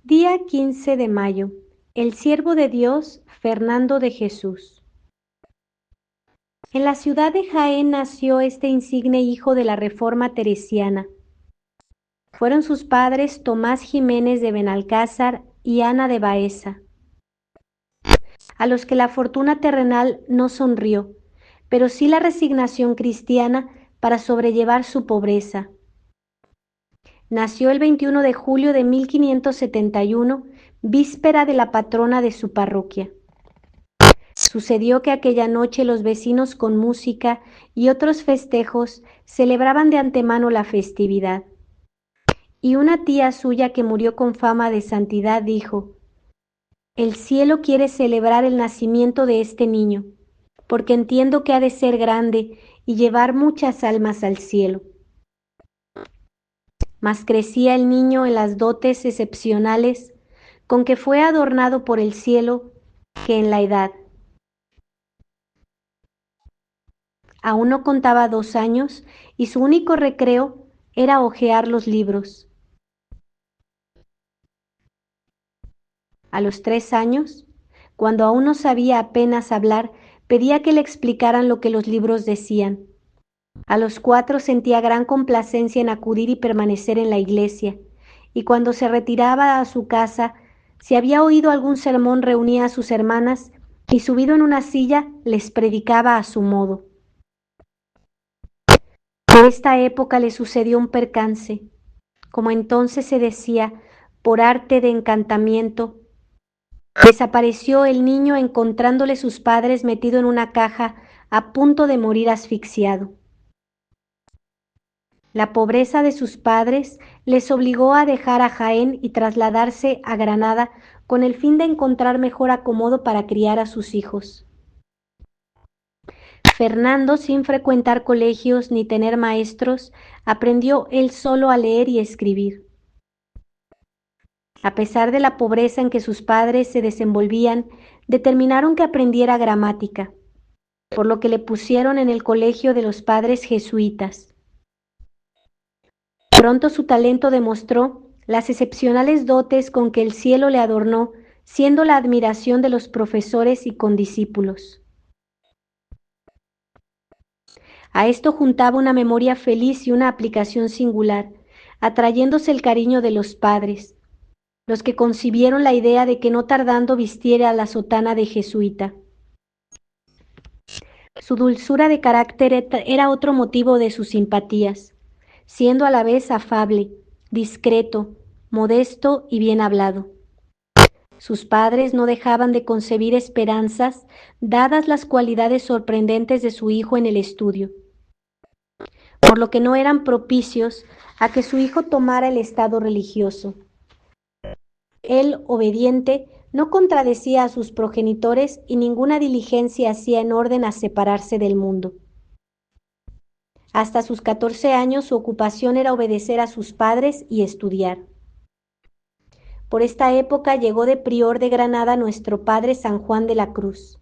Día 15 de mayo. El siervo de Dios, Fernando de Jesús. En la ciudad de Jaén nació este insigne hijo de la Reforma teresiana. Fueron sus padres Tomás Jiménez de Benalcázar y Ana de Baeza, a los que la fortuna terrenal no sonrió, pero sí la resignación cristiana para sobrellevar su pobreza. Nació el 21 de julio de 1571, víspera de la patrona de su parroquia. Sucedió que aquella noche los vecinos con música y otros festejos celebraban de antemano la festividad. Y una tía suya que murió con fama de santidad dijo: «El cielo quiere celebrar el nacimiento de este niño, porque entiendo que ha de ser grande y llevar muchas almas al cielo». Mas crecía el niño en las dotes excepcionales con que fue adornado por el cielo que en la edad. Aún no contaba 2 años y su único recreo era hojear los libros. A los 3 años, cuando aún no sabía apenas hablar, pedía que le explicaran lo que los libros decían. A los 4 sentía gran complacencia en acudir y permanecer en la iglesia, y cuando se retiraba a su casa, si había oído algún sermón, reunía a sus hermanas y subido en una silla les predicaba a su modo. Por esta época le sucedió un percance. Como entonces se decía, por arte de encantamiento, desapareció el niño encontrándole sus padres metido en una caja a punto de morir asfixiado. La pobreza de sus padres les obligó a dejar a Jaén y trasladarse a Granada con el fin de encontrar mejor acomodo para criar a sus hijos. Fernando, sin frecuentar colegios ni tener maestros, aprendió él solo a leer y escribir. A pesar de la pobreza en que sus padres se desenvolvían, determinaron que aprendiera gramática, por lo que le pusieron en el colegio de los padres jesuitas. Pronto su talento demostró las excepcionales dotes con que el cielo le adornó, siendo la admiración de los profesores y condiscípulos. A esto juntaba una memoria feliz y una aplicación singular, atrayéndose el cariño de los padres, los que concibieron la idea de que no tardando vistiera la sotana de jesuita. Su dulzura de carácter era otro motivo de sus simpatías, siendo a la vez afable, discreto, modesto y bien hablado. Sus padres no dejaban de concebir esperanzas, dadas las cualidades sorprendentes de su hijo en el estudio, por lo que no eran propicios a que su hijo tomara el estado religioso. Él, obediente, no contradecía a sus progenitores y ninguna diligencia hacía en orden a separarse del mundo. Hasta sus 14 años su ocupación era obedecer a sus padres y estudiar. Por esta época llegó de prior de Granada nuestro padre San Juan de la Cruz,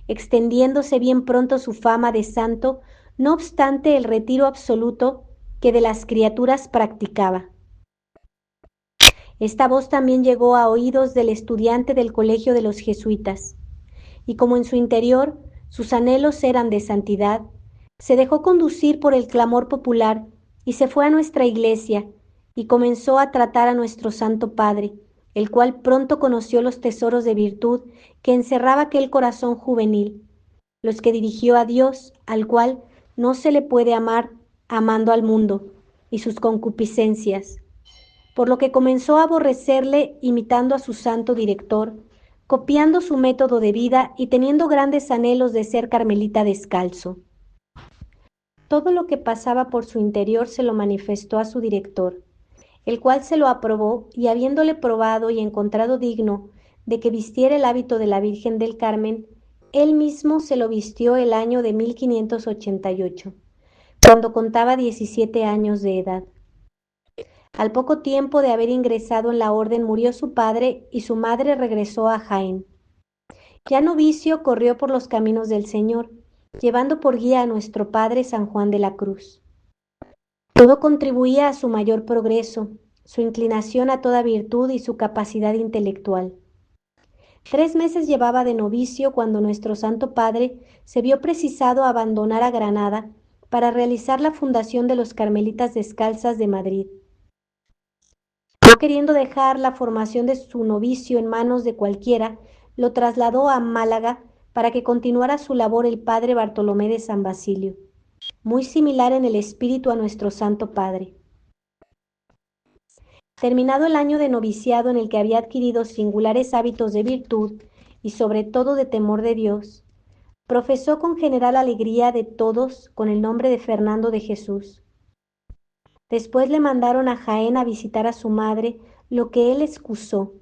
extendiéndose bien pronto su fama de santo, no obstante el retiro absoluto que de las criaturas practicaba. Esta voz también llegó a oídos del estudiante del colegio de los jesuitas, y como en su interior sus anhelos eran de santidad, se dejó conducir por el clamor popular y se fue a nuestra iglesia y comenzó a tratar a nuestro Santo Padre, el cual pronto conoció los tesoros de virtud que encerraba aquel corazón juvenil, los que dirigió a Dios, al cual no se le puede amar amando al mundo y sus concupiscencias, por lo que comenzó a aborrecerle imitando a su santo director, copiando su método de vida y teniendo grandes anhelos de ser carmelita descalzo. Todo lo que pasaba por su interior se lo manifestó a su director, el cual se lo aprobó y habiéndole probado y encontrado digno de que vistiera el hábito de la Virgen del Carmen, él mismo se lo vistió el año de 1588, cuando contaba 17 años de edad. Al poco tiempo de haber ingresado en la orden murió su padre y su madre regresó a Jaén. Ya novicio corrió por los caminos del Señor, llevando por guía a nuestro padre San Juan de la Cruz. Todo contribuía a su mayor progreso, su inclinación a toda virtud y su capacidad intelectual. 3 meses llevaba de novicio cuando nuestro Santo Padre se vio precisado a abandonar a Granada para realizar la fundación de los Carmelitas Descalzas de Madrid. No queriendo dejar la formación de su novicio en manos de cualquiera, lo trasladó a Málaga para que continuara su labor el padre Bartolomé de San Basilio, muy similar en el espíritu a nuestro Santo Padre. Terminado el año de noviciado en el que había adquirido singulares hábitos de virtud y sobre todo de temor de Dios, profesó con general alegría de todos con el nombre de Fernando de Jesús. Después le mandaron a Jaén a visitar a su madre, lo que él excusó,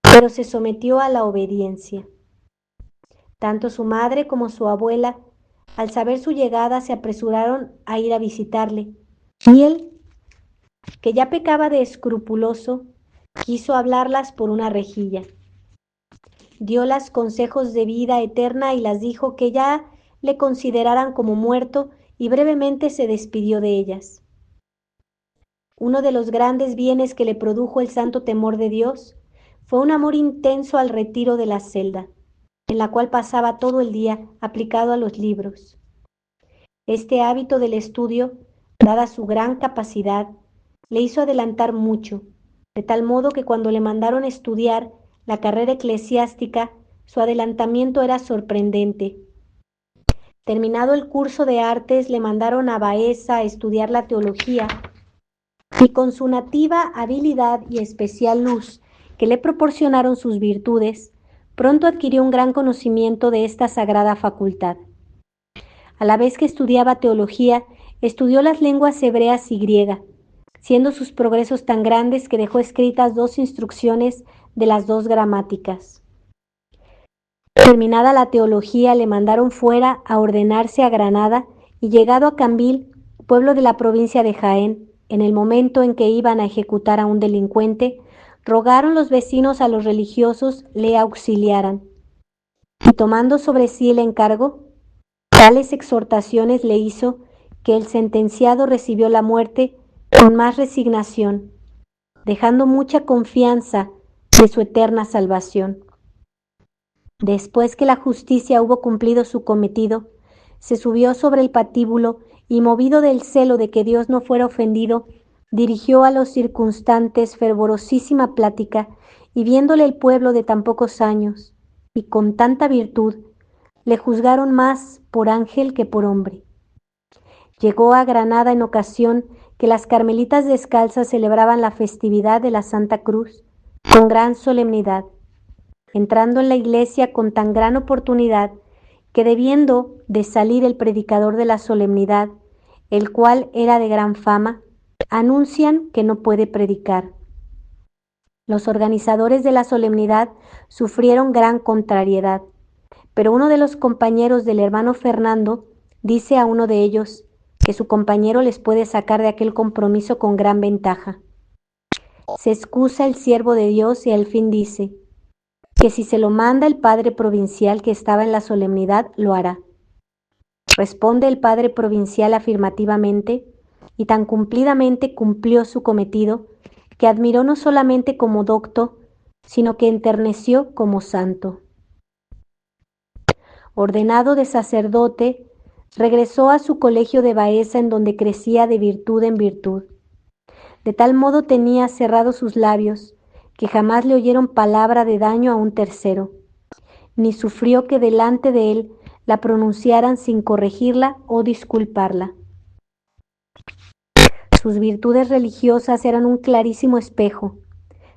pero se sometió a la obediencia. Tanto su madre como su abuela, al saber su llegada, se apresuraron a ir a visitarle, y él, que ya pecaba de escrupuloso, quiso hablarlas por una rejilla. Diólas consejos de vida eterna y las dijo que ya le consideraran como muerto, y brevemente se despidió de ellas. Uno de los grandes bienes que le produjo el santo temor de Dios fue un amor intenso al retiro de la celda, en la cual pasaba todo el día aplicado a los libros. Este hábito del estudio, dada su gran capacidad, le hizo adelantar mucho, de tal modo que cuando le mandaron estudiar la carrera eclesiástica, su adelantamiento era sorprendente. Terminado el curso de artes, le mandaron a Baeza a estudiar la teología, y con su nativa habilidad y especial luz que le proporcionaron sus virtudes, pronto adquirió un gran conocimiento de esta sagrada facultad. A la vez que estudiaba teología, estudió las lenguas hebreas y griega, siendo sus progresos tan grandes que dejó escritas 2 instrucciones de las 2 gramáticas. Terminada la teología, le mandaron fuera a ordenarse a Granada y llegado a Cambil, pueblo de la provincia de Jaén, en el momento en que iban a ejecutar a un delincuente, rogaron los vecinos a los religiosos le auxiliaran. Y tomando sobre sí el encargo, tales exhortaciones le hizo que el sentenciado recibió la muerte con más resignación, dejando mucha confianza de su eterna salvación. Después que la justicia hubo cumplido su cometido, se subió sobre el patíbulo y, movido del celo de que Dios no fuera ofendido, dirigió a los circunstantes fervorosísima plática, y viéndole el pueblo de tan pocos años y con tanta virtud, le juzgaron más por ángel que por hombre. Llegó a Granada en ocasión que las Carmelitas Descalzas celebraban la festividad de la Santa Cruz con gran solemnidad, entrando en la iglesia con tan gran oportunidad que, debiendo de salir el predicador de la solemnidad, el cual era de gran fama, anuncian que no puede predicar. Los organizadores de la solemnidad sufrieron gran contrariedad, pero uno de los compañeros del hermano Fernando dice a uno de ellos que su compañero les puede sacar de aquel compromiso con gran ventaja. Se excusa el siervo de Dios y al fin dice que si se lo manda el padre provincial que estaba en la solemnidad, lo hará. Responde el padre provincial afirmativamente, y tan cumplidamente cumplió su cometido, que admiró no solamente como docto, sino que enterneció como santo. Ordenado de sacerdote, regresó a su colegio de Baeza, en donde crecía de virtud en virtud. De tal modo tenía cerrados sus labios, que jamás le oyeron palabra de daño a un tercero, ni sufrió que delante de él la pronunciaran sin corregirla o disculparla. Sus virtudes religiosas eran un clarísimo espejo,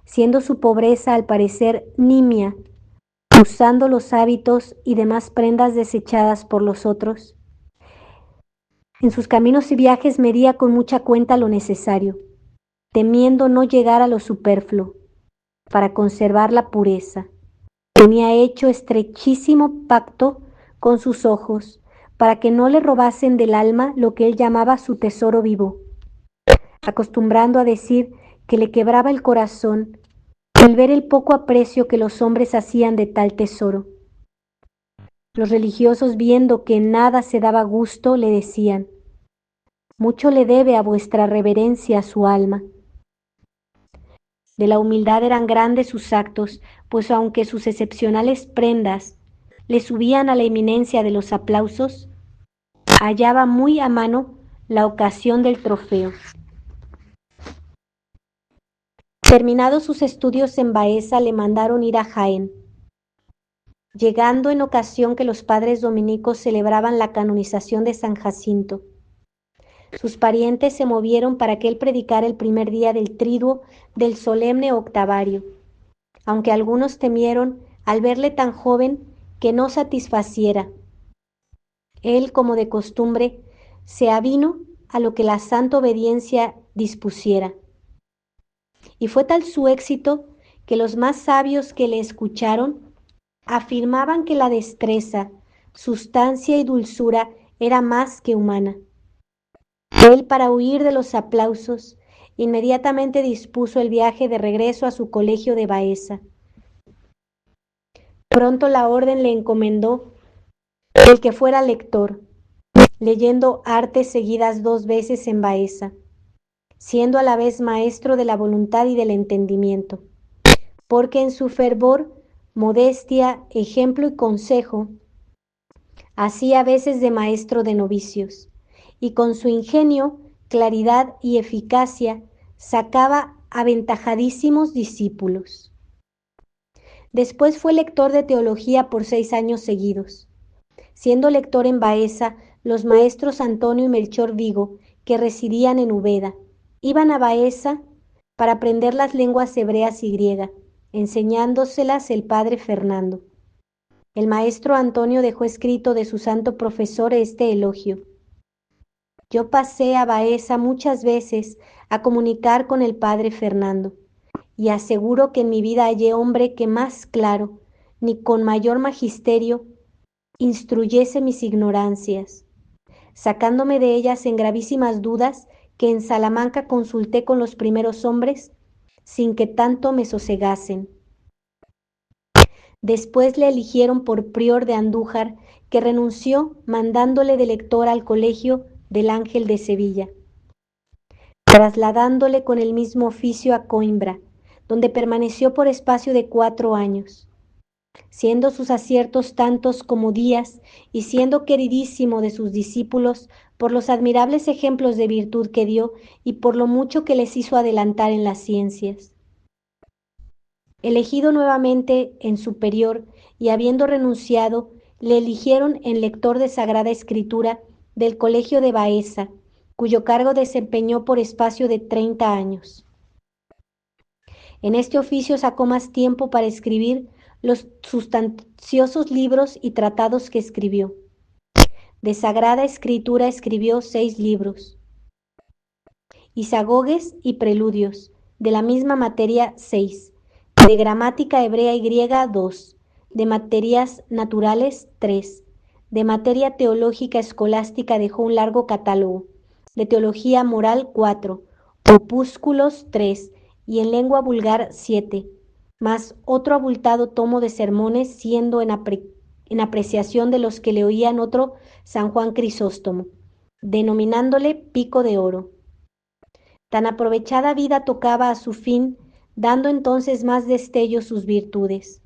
siendo su pobreza al parecer nimia, usando los hábitos y demás prendas desechadas por los otros. En sus caminos y viajes medía con mucha cuenta lo necesario, temiendo no llegar a lo superfluo, para conservar la pureza. Tenía hecho estrechísimo pacto con sus ojos, para que no le robasen del alma lo que él llamaba su tesoro vivo, acostumbrando a decir que le quebraba el corazón el ver el poco aprecio que los hombres hacían de tal tesoro. Los religiosos, viendo que en nada se daba gusto, le decían: mucho le debe a vuestra reverencia su alma. De la humildad eran grandes sus actos, pues aunque sus excepcionales prendas le subían a la eminencia de los aplausos, hallaba muy a mano la ocasión del trofeo. Terminados sus estudios en Baeza, le mandaron ir a Jaén, llegando en ocasión que los padres dominicos celebraban la canonización de San Jacinto. Sus parientes se movieron para que él predicara el primer día del triduo del solemne octavario, aunque algunos temieron al verle tan joven que no satisfaciera. Él, como de costumbre, se avino a lo que la santa obediencia dispusiera. Y fue tal su éxito que los más sabios que le escucharon afirmaban que la destreza, sustancia y dulzura era más que humana. Él, para huir de los aplausos, inmediatamente dispuso el viaje de regreso a su colegio de Baeza. Pronto la orden le encomendó el que fuera lector, leyendo artes seguidas 2 veces en Baeza, siendo a la vez maestro de la voluntad y del entendimiento, porque en su fervor, modestia, ejemplo y consejo, hacía a veces de maestro de novicios, y con su ingenio, claridad y eficacia sacaba aventajadísimos discípulos. Después fue lector de teología por 6 años seguidos. Siendo lector en Baeza, los maestros Antonio y Melchor Vigo, que residían en Úbeda, iban a Baeza para aprender las lenguas hebreas y griega, enseñándoselas el padre Fernando. El maestro Antonio dejó escrito de su santo profesor este elogio: yo pasé a Baeza muchas veces a comunicar con el padre Fernando, y aseguro que en mi vida hallé hombre que más claro, ni con mayor magisterio, instruyese mis ignorancias, sacándome de ellas en gravísimas dudas que en Salamanca consulté con los primeros hombres, sin que tanto me sosegasen. Después le eligieron por prior de Andújar, que renunció mandándole de lector al colegio del Ángel de Sevilla, trasladándole con el mismo oficio a Coimbra, donde permaneció por espacio de 4 años, siendo sus aciertos tantos como días y siendo queridísimo de sus discípulos por los admirables ejemplos de virtud que dio y por lo mucho que les hizo adelantar en las ciencias. Elegido nuevamente en superior y habiendo renunciado, le eligieron en lector de Sagrada Escritura del Colegio de Baeza, cuyo cargo desempeñó por espacio de 30 años. En este oficio sacó más tiempo para escribir los sustanciosos libros y tratados que escribió. De Sagrada Escritura escribió 6 libros, Isagoges y Preludios, de la misma materia 6, de gramática hebrea y griega 2, de materias naturales 3, de materia teológica escolástica dejó un largo catálogo, de teología moral 4, opúsculos 3 y en lengua vulgar 7, más otro abultado tomo de sermones, siendo en apreciación de los que le oían otro San Juan Crisóstomo, denominándole Pico de Oro. Tan aprovechada vida tocaba a su fin, dando entonces más destello sus virtudes.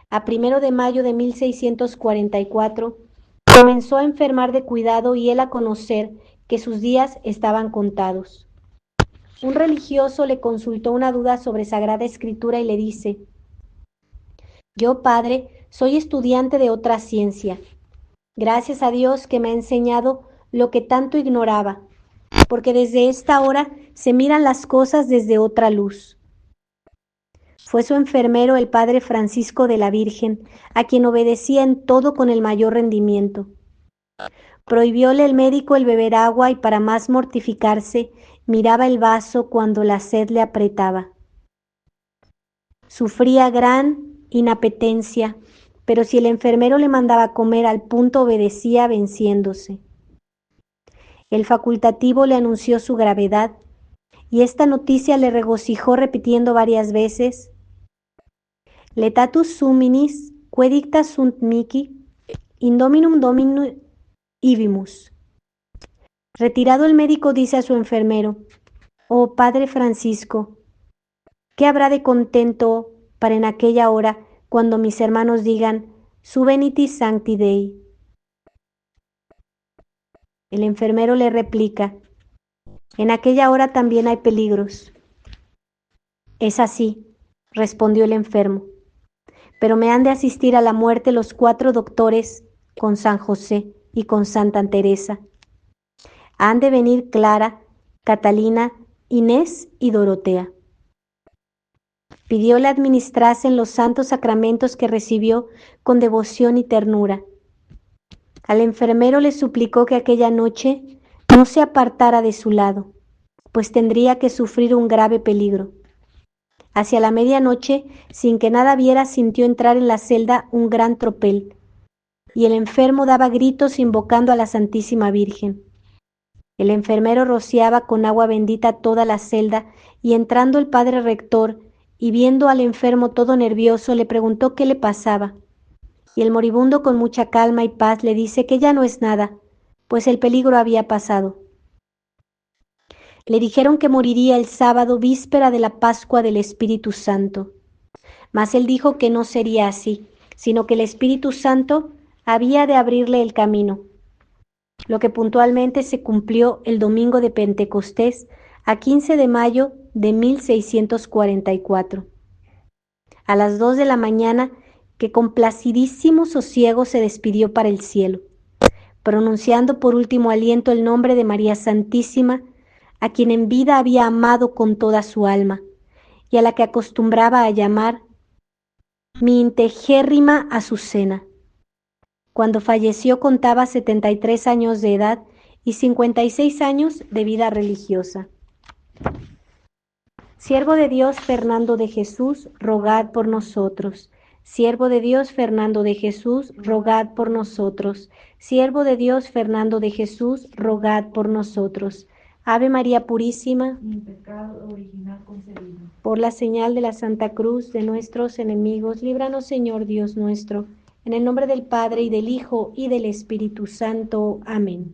A 1 de mayo de 1644 comenzó a enfermar de cuidado y él a conocer que sus días estaban contados. Un religioso le consultó una duda sobre Sagrada Escritura y le dice: yo, padre, soy estudiante de otra ciencia. Gracias a Dios que me ha enseñado lo que tanto ignoraba, porque desde esta hora se miran las cosas desde otra luz. Fue su enfermero el padre Francisco de la Virgen, a quien obedecía en todo con el mayor rendimiento. Prohibióle el médico el beber agua y para más mortificarse, miraba el vaso cuando la sed le apretaba. Sufría gran inapetencia, pero si el enfermero le mandaba comer al punto obedecía venciéndose. El facultativo le anunció su gravedad y esta noticia le regocijó repitiendo varias veces: Letatus suminis, que dicta sunt mihi, in dominum domini ibimus. Retirado el médico dice a su enfermero: oh Padre Francisco, ¿Qué habrá de contento para en aquella hora cuando mis hermanos digan, Suveniti Sancti Dei? El enfermero le replica, en aquella hora también hay peligros. Es así, respondió el enfermo, pero me han de asistir a la muerte los 4 doctores con San José y con Santa Teresa. Han de venir Clara, Catalina, Inés y Dorotea. Pidió le administrasen los santos sacramentos que recibió con devoción y ternura. Al enfermero le suplicó que aquella noche no se apartara de su lado, pues tendría que sufrir un grave peligro. Hacia la medianoche, sin que nada viera, sintió entrar en la celda un gran tropel, y el enfermo daba gritos invocando a la Santísima Virgen. El enfermero rociaba con agua bendita toda la celda, y entrando el padre rector, y viendo al enfermo todo nervioso, le preguntó qué le pasaba. Y el moribundo con mucha calma y paz le dice que ya no es nada, pues el peligro había pasado. Le dijeron que moriría el sábado víspera de la Pascua del Espíritu Santo. Mas él dijo que no sería así, sino que el Espíritu Santo había de abrirle el camino, lo que puntualmente se cumplió el domingo de Pentecostés, a 15 de mayo de 1644. A las 2 de la mañana, que con placidísimo sosiego se despidió para el cielo, pronunciando por último aliento el nombre de María Santísima, a quien en vida había amado con toda su alma, y a la que acostumbraba a llamar mi integérrima Azucena. Cuando falleció contaba 73 años de edad y 56 años de vida religiosa. Siervo de Dios Fernando de Jesús, rogad por nosotros. Siervo de Dios Fernando de Jesús, rogad por nosotros. Siervo de Dios Fernando de Jesús, rogad por nosotros. Ave María Purísima, Mi pecado original concebido. por la señal de la Santa Cruz de nuestros enemigos, líbranos Señor Dios nuestro, en el nombre del Padre y del Hijo y del Espíritu Santo. Amén.